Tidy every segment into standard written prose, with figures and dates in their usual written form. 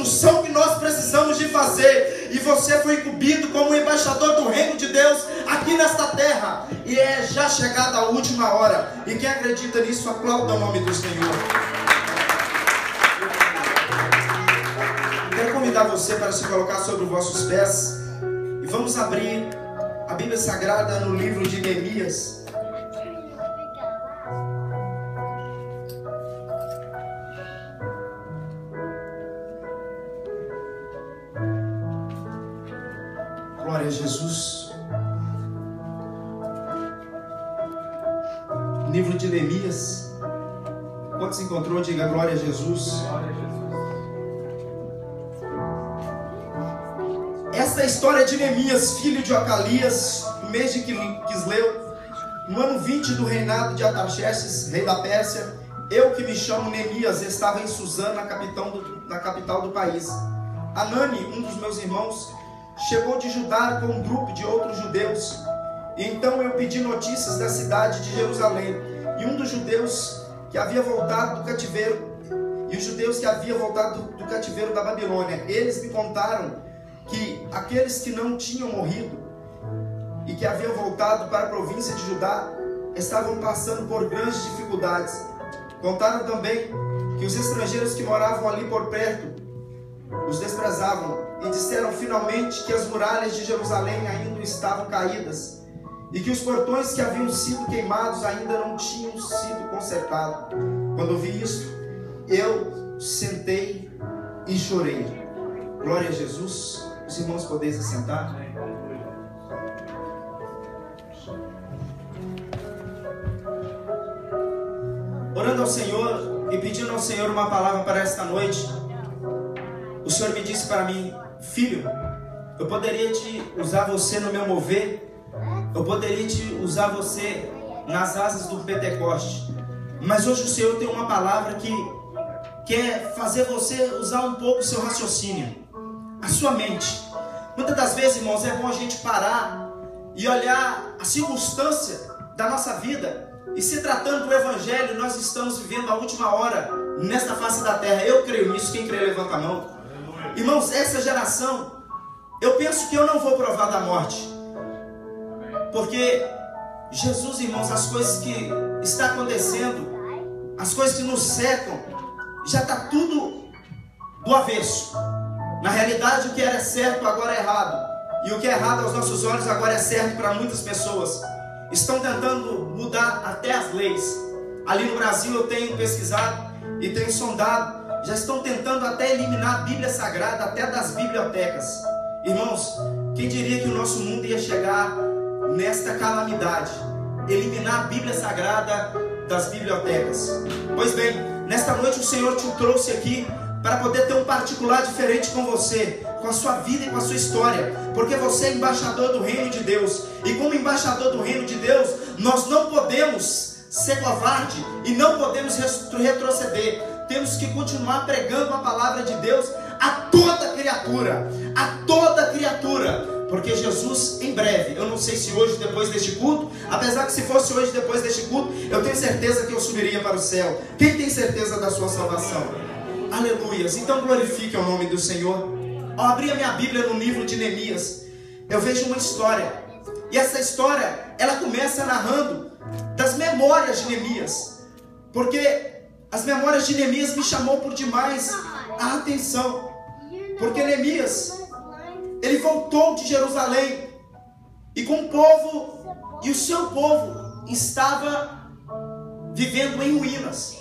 construção que nós precisamos de fazer. E você foi incumbido como embaixador do reino de Deus aqui nesta terra. E é já chegada a última hora. E quem acredita nisso, aplauda o nome do Senhor. Quero convidar você para se colocar sobre os vossos pés. E vamos abrir a Bíblia Sagrada no livro de Neemias. Glória a Jesus. Livro de Neemias. Quando se encontrou, diga glória a Jesus. Esta é a história de Neemias, filho de Acalias, no mês de Quisleu, no ano 20 do reinado de Artaxerxes, rei da Pérsia. Eu, que me chamo Neemias, estava em Suzã, na capital do país. Anani, um dos meus irmãos, chegou de Judá com um grupo de outros judeus. E então eu pedi notícias da cidade de Jerusalém. E um dos judeus que havia voltado do cativeiro, do cativeiro da Babilônia, eles me contaram que aqueles que não tinham morrido e que haviam voltado para a província de Judá estavam passando por grandes dificuldades. Contaram também que os estrangeiros que moravam ali por perto os desprezavam e disseram finalmente que as muralhas de Jerusalém ainda estavam caídas e que os portões que haviam sido queimados ainda não tinham sido consertados. Quando ouvi isso, eu sentei e chorei. Glória a Jesus. Os irmãos podem se assentar. Orando ao Senhor e pedindo ao Senhor uma palavra para esta noite, o Senhor me disse para mim: filho, eu poderia te usar você no meu mover, eu poderia te usar você nas asas do Pentecoste, mas hoje o Senhor tem uma palavra que quer fazer você usar um pouco o seu raciocínio, a sua mente. Muitas das vezes, irmãos, é bom a gente parar e olhar a circunstância da nossa vida. E se tratando do Evangelho, nós estamos vivendo a última hora nesta face da terra. Eu creio nisso. Quem crê, levanta a mão. Irmãos, essa geração, eu penso que eu não vou provar da morte, porque Jesus, irmãos, as coisas que está acontecendo, as coisas que nos cercam, já está tudo do avesso. Na realidade, o que era certo agora é errado, e o que é errado aos nossos olhos agora é certo para muitas pessoas. Estão tentando mudar até as leis. Ali no Brasil eu tenho pesquisado e tenho sondado, já estão tentando até eliminar a Bíblia Sagrada até das bibliotecas. Irmãos, quem diria que o nosso mundo ia chegar nesta calamidade? Eliminar a Bíblia Sagrada das bibliotecas. Pois bem, nesta noite o Senhor te trouxe aqui para poder ter um particular diferente com você, com a sua vida e com a sua história, porque você é embaixador do reino de Deus. E como embaixador do reino de Deus, nós não podemos ser covarde e não podemos retroceder. Temos que continuar pregando a palavra de Deus a toda criatura, porque Jesus em breve, eu não sei se hoje depois deste culto, apesar que se fosse hoje depois deste culto, eu tenho certeza que eu subiria para o céu. Quem tem certeza da sua salvação? Aleluias. Então glorifique o nome do Senhor. Ao abrir a minha Bíblia no livro de Neemias, eu vejo uma história, e essa história, ela começa narrando das memórias de Neemias, porque as memórias de Neemias me chamou por demais a atenção, porque Neemias, ele voltou de Jerusalém, e com o povo, e o seu povo estava vivendo em ruínas.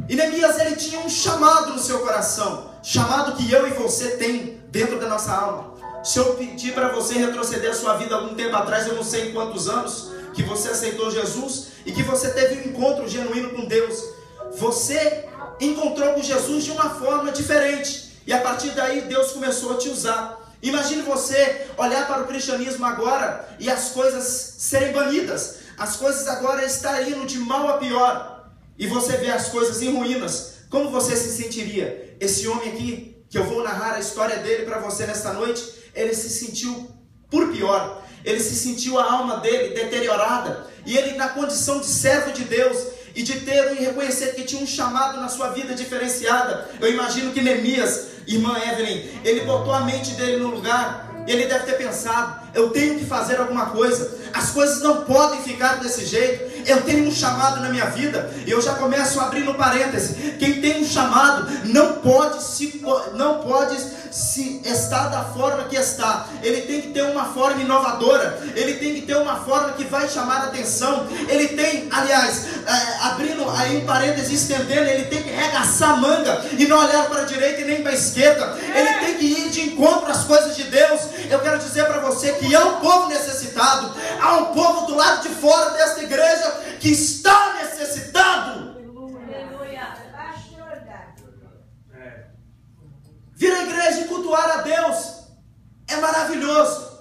E Neemias, ele tinha um chamado no seu coração, chamado que eu e você tem dentro da nossa alma. Se eu pedir para você retroceder a sua vida algum tempo atrás, eu não sei em quantos anos que você aceitou Jesus e que você teve um encontro genuíno com Deus, você encontrou com Jesus de uma forma diferente, e a partir daí Deus começou a te usar. Imagine você olhar para o cristianismo agora e as coisas serem banidas, as coisas agora estarem indo de mal a pior, e você vê as coisas em ruínas. Como você se sentiria? Esse homem aqui, que eu vou narrar a história dele para você nesta noite, ele se sentiu por pior. Ele se sentiu a alma dele deteriorada, e ele, na condição de servo de Deus, e de ter e reconhecer que tinha um chamado na sua vida diferenciada. Eu imagino que Neemias, irmã Evelyn, ele botou a mente dele no lugar. Ele deve ter pensado: eu tenho que fazer alguma coisa, as coisas não podem ficar desse jeito, eu tenho um chamado na minha vida. E eu já começo a abrir no parêntese: quem tem um chamado não pode se estar da forma que está. Ele tem que ter uma forma inovadora, ele tem que ter uma forma que vai chamar a atenção. Ele tem, aliás, abrindo aí um parêntese, estendendo, ele tem que regaçar a manga e não olhar para a direita e nem para a esquerda. Ele tem que ir de encontro às coisas de Deus. Eu quero dizer para você que há um povo necessitado, há um povo do lado de fora desta igreja que está necessitado. Vir à igreja e cultuar a Deus é maravilhoso.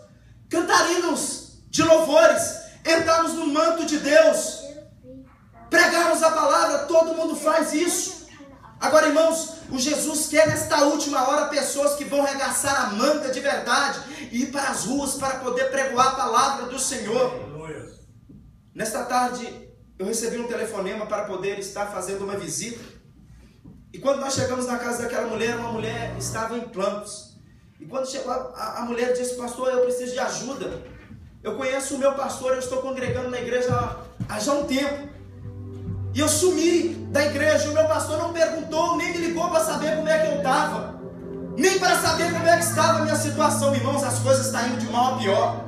Cantar hinos de louvores, entrarmos no manto de Deus, pregarmos a palavra, todo mundo faz isso. Agora, irmãos, o Jesus quer nesta última hora pessoas que vão regaçar a manga de verdade e ir para as ruas para poder pregoar a palavra do Senhor. Nesta tarde eu recebi um telefonema para poder estar fazendo uma visita. E quando nós chegamos na casa daquela mulher, uma mulher estava em plantos. E quando chegou, a mulher disse: pastor, eu preciso de ajuda. Eu conheço o meu pastor, eu estou congregando na igreja há já um tempo. E eu sumi da igreja, o meu pastor não perguntou, nem me ligou para saber como é que eu estava, nem para saber como é que estava a minha situação. Irmãos, as coisas estão indo de mal a pior.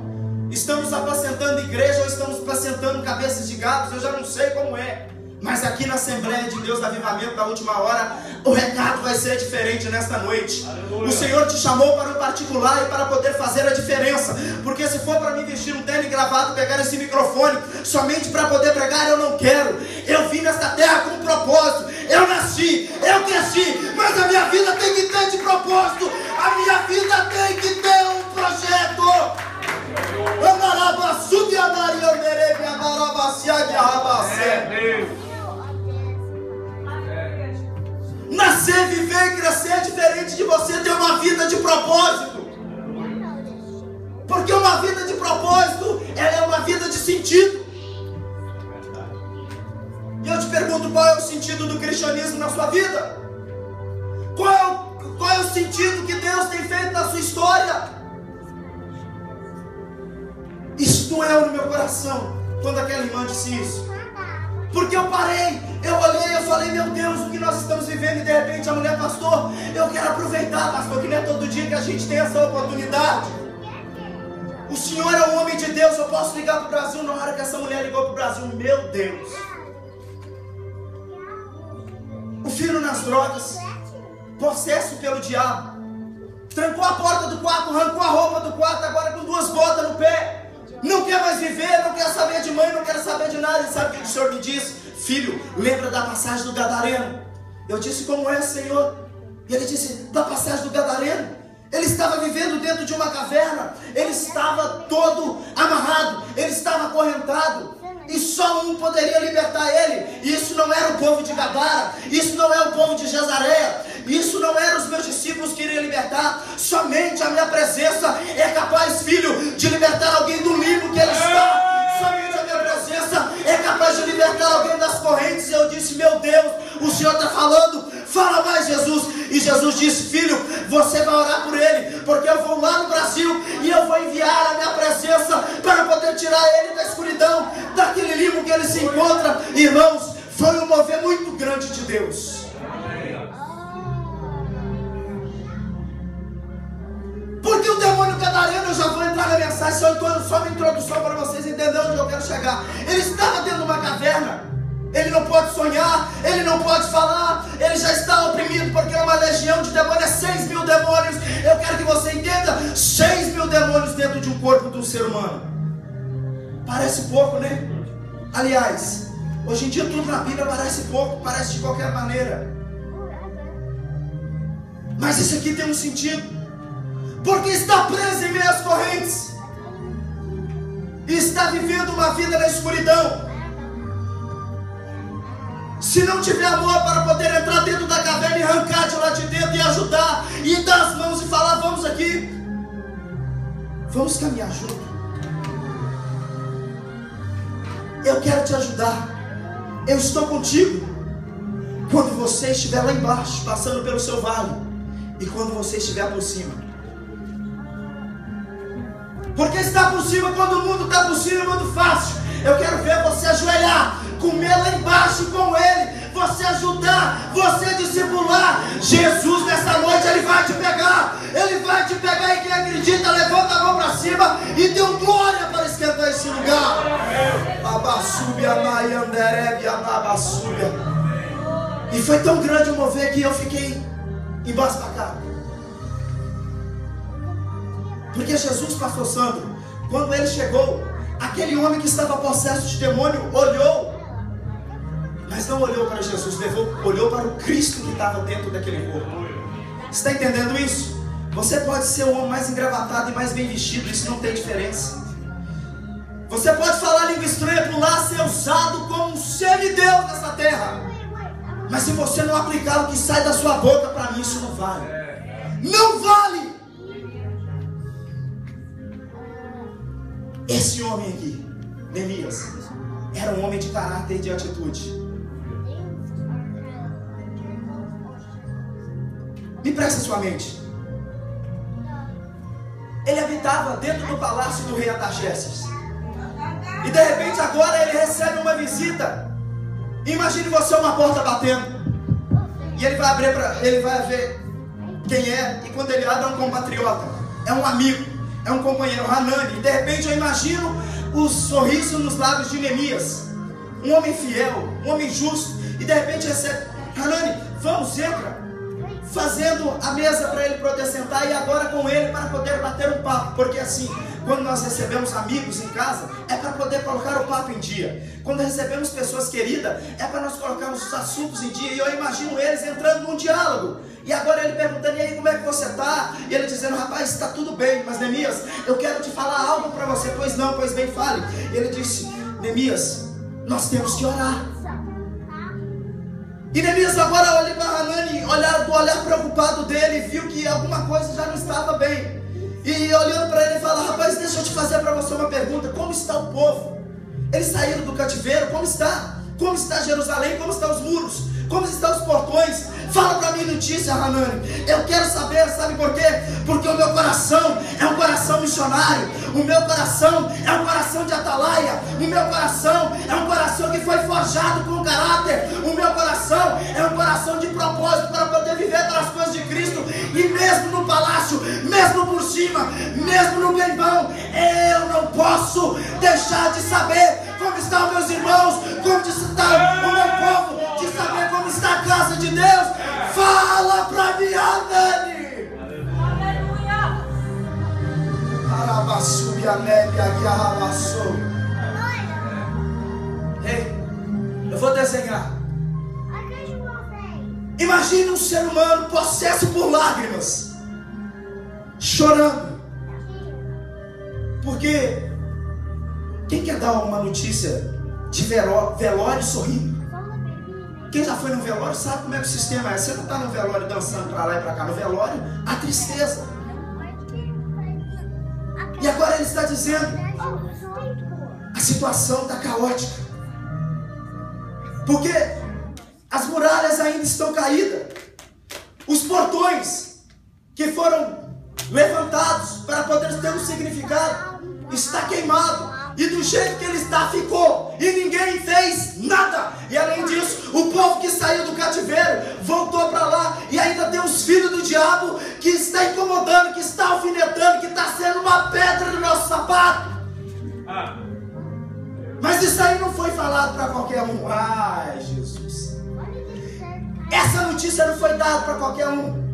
Estamos apacentando igreja ou estamos apacentando cabeças de gatos, eu já não sei como é. Mas aqui na Assembleia de Deus do Avivamento da Última Hora, o recado vai ser diferente nesta noite. Aleluia. O Senhor te chamou para o particular e para poder fazer a diferença. Porque se for para mim vestir um terno e gravata, pegar esse microfone somente para poder pregar, eu não quero. Eu vim nesta terra com um propósito. Eu nasci, eu cresci, mas a minha vida tem que ter de propósito. A minha vida tem que ter um projeto. Nascer, viver e crescer é diferente de você ter uma vida de propósito. Porque uma vida de propósito, ela é uma vida de sentido. E eu te pergunto: qual é o sentido do cristianismo na sua vida? Qual é o sentido que Deus tem feito na sua história? Isso doeu no meu coração quando aquela irmã disse isso. Porque eu parei, eu olhei, eu falei: meu Deus, o que nós estamos vivendo? E de repente a mulher: pastor, eu quero aproveitar, pastor, que não é todo dia que a gente tem essa oportunidade. O senhor é um homem de Deus, eu posso ligar para o Brasil. Na hora que essa mulher ligou para o Brasil, meu Deus, o filho nas drogas, possesso pelo diabo, trancou a porta do quarto, arrancou a roupa do quarto, agora com 2 botas no pé. Não quer mais viver, não quer saber de mãe, não quer saber de nada. E sabe o que o Senhor me disse? Filho, lembra da passagem do Gadareno? Eu disse: como é, Senhor? E ele disse: da passagem do Gadareno. Ele estava vivendo dentro de uma caverna, ele estava todo amarrado, ele estava acorrentado, e só um poderia libertar ele. E isso não era o povo de Gadara, isso não é o povo de Jezareia, isso não eram os meus discípulos que iriam libertar. Somente a minha presença é capaz, filho, de libertar alguém do limbo que ele está. Somente a minha presença é capaz de libertar alguém das correntes. E eu disse: meu Deus, o Senhor está falando, fala mais, Jesus. E Jesus disse: filho, você vai orar por ele, porque eu vou lá no Brasil e eu vou enviar a minha presença para poder tirar ele da escuridão, daquele limbo que ele se encontra. Irmãos, foi um mover muito grande de Deus. Porque o demônio gadareno, eu já vou entrar na mensagem, só uma introdução para vocês entenderem onde eu quero chegar. Ele estava dentro de uma caverna, ele não pode sonhar, ele não pode falar, ele já está oprimido porque é uma legião de demônios, é 6.000 demônios. Eu quero que você entenda: 6.000 demônios dentro de um corpo de um ser humano. Parece pouco, né? Aliás, hoje em dia tudo na Bíblia parece pouco, parece de qualquer maneira. Mas isso aqui tem um sentido. Porque está preso em meias correntes e está vivendo uma vida na escuridão. Se não tiver amor para poder entrar dentro da caverna e arrancar de lá de dentro e ajudar, e dar as mãos e falar: vamos aqui, vamos caminhar junto, eu quero te ajudar. eu estou contigo quando você estiver lá embaixo, passando pelo seu vale, e quando você estiver por cima. Porque estar por cima, quando o mundo está por cima, é muito fácil. Eu quero ver você ajoelhar, comer lá embaixo com Ele, você ajudar, você discipular. Jesus nessa noite, Ele vai te pegar. Ele vai te pegar, e quem acredita, levanta a mão para cima e dê glória para esquentar esse lugar. E foi tão grande o mover que eu fiquei embasbacado. Porque Jesus, pastor Sandro, quando ele chegou, aquele homem que estava possesso de demônio olhou, mas não olhou para Jesus, olhou para o Cristo que estava dentro daquele corpo. Você está entendendo isso? Você pode ser o homem mais engravatado e mais bem vestido, isso não tem diferença. Você pode falar língua estranha, pular, ser usado como um semideus nessa terra, mas se você não aplicar o que sai da sua boca, para mim isso não vale. Não vale! Esse homem aqui, Neemias, era um homem de caráter e de atitude. Me presta sua mente. Ele habitava dentro do palácio do rei Artaxerxes. E de repente agora ele recebe uma visita. Imagine você uma porta batendo. E ele vai abrir ele vai ver quem é. E quando ele abre, é um compatriota, é um amigo, é um companheiro, Hanani. E de repente eu imagino o sorriso nos lábios de Neemias. Um homem fiel, um homem justo. E de repente recebe: Hanani, vamos, entra. Fazendo a mesa para ele poder sentar, e agora com ele para poder bater um papo. Porque assim, quando nós recebemos amigos em casa, é para poder colocar o papo em dia. Quando recebemos pessoas queridas, é para nós colocarmos os assuntos em dia. E eu imagino eles entrando num diálogo. E agora ele perguntando: e aí, como é que você está? E ele dizendo: rapaz, está tudo bem, mas Neemias, eu quero te falar algo para você. Pois não, pois bem, fale. E ele disse: Neemias, nós temos que orar. E Neemias agora olha para Hanani, do olhar preocupado dele, viu que alguma coisa já não estava bem. E olhando para ele, fala: rapaz, deixa eu te fazer para você uma pergunta. Como está o povo? Eles saíram do cativeiro, como está? Como está Jerusalém? Como estão os muros? Como estão os portões? Fala para mim notícia, Hanani. Eu quero saber, sabe por quê? Porque o meu coração é um coração missionário. O meu coração é um coração de atalaia. O meu coração é um coração que foi forjado com caráter. O meu coração é um coração de propósito para poder viver pelas coisas de Cristo. E mesmo no palácio, mesmo por cima, mesmo no bem bom, eu não posso deixar de saber como estão meus irmãos, como está o meu povo, de saber como está a casa de Deus. Fala pra mim, Hanani. Aleluia. Ei, eu vou desenhar. Imagine um ser humano possesso por lágrimas, chorando. Porque quem quer dar uma notícia de velório sorrindo? Quem já foi no velório sabe como é que o sistema é. Você não está no velório dançando para lá e para cá. No velório, a tristeza. E agora ele está dizendo: a situação está caótica. Porque as muralhas ainda estão caídas. Os portões que foram levantados para poder ter um significado está queimado. E do jeito que ele está, ficou. E ninguém fez nada. E além disso, o povo que saiu do cativeiro voltou para lá. E ainda tem os filhos do diabo que está incomodando, que está alfinetando, que está sendo uma pedra no nosso sapato. Mas isso aí não foi falado para qualquer um. Ai, Jesus. Essa notícia não foi dada para qualquer um.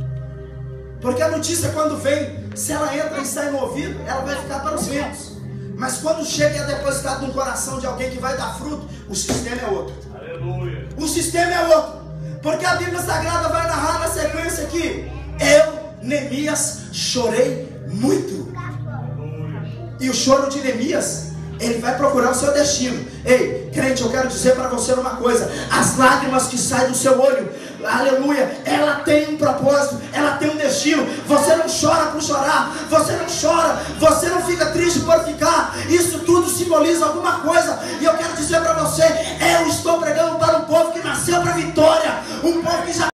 Porque a notícia, quando vem, se ela entra e sai no ouvido, ela vai ficar para os ventos. Mas quando chega e é depositado no coração de alguém que vai dar fruto, o sistema é outro. Aleluia. O sistema é outro. Porque a Bíblia Sagrada vai narrar na sequência aqui: eu, Neemias, chorei muito. Aleluia. E o choro de Neemias, ele vai procurar o seu destino. Ei, crente, eu quero dizer para você uma coisa: as lágrimas que saem do seu olho aleluia, ela tem um propósito, ela tem um destino. Você não chora por chorar, você não chora, você não fica triste por ficar. Isso tudo simboliza alguma coisa. E eu quero dizer para você, eu estou pregando para um povo que nasceu para vitória, um povo que já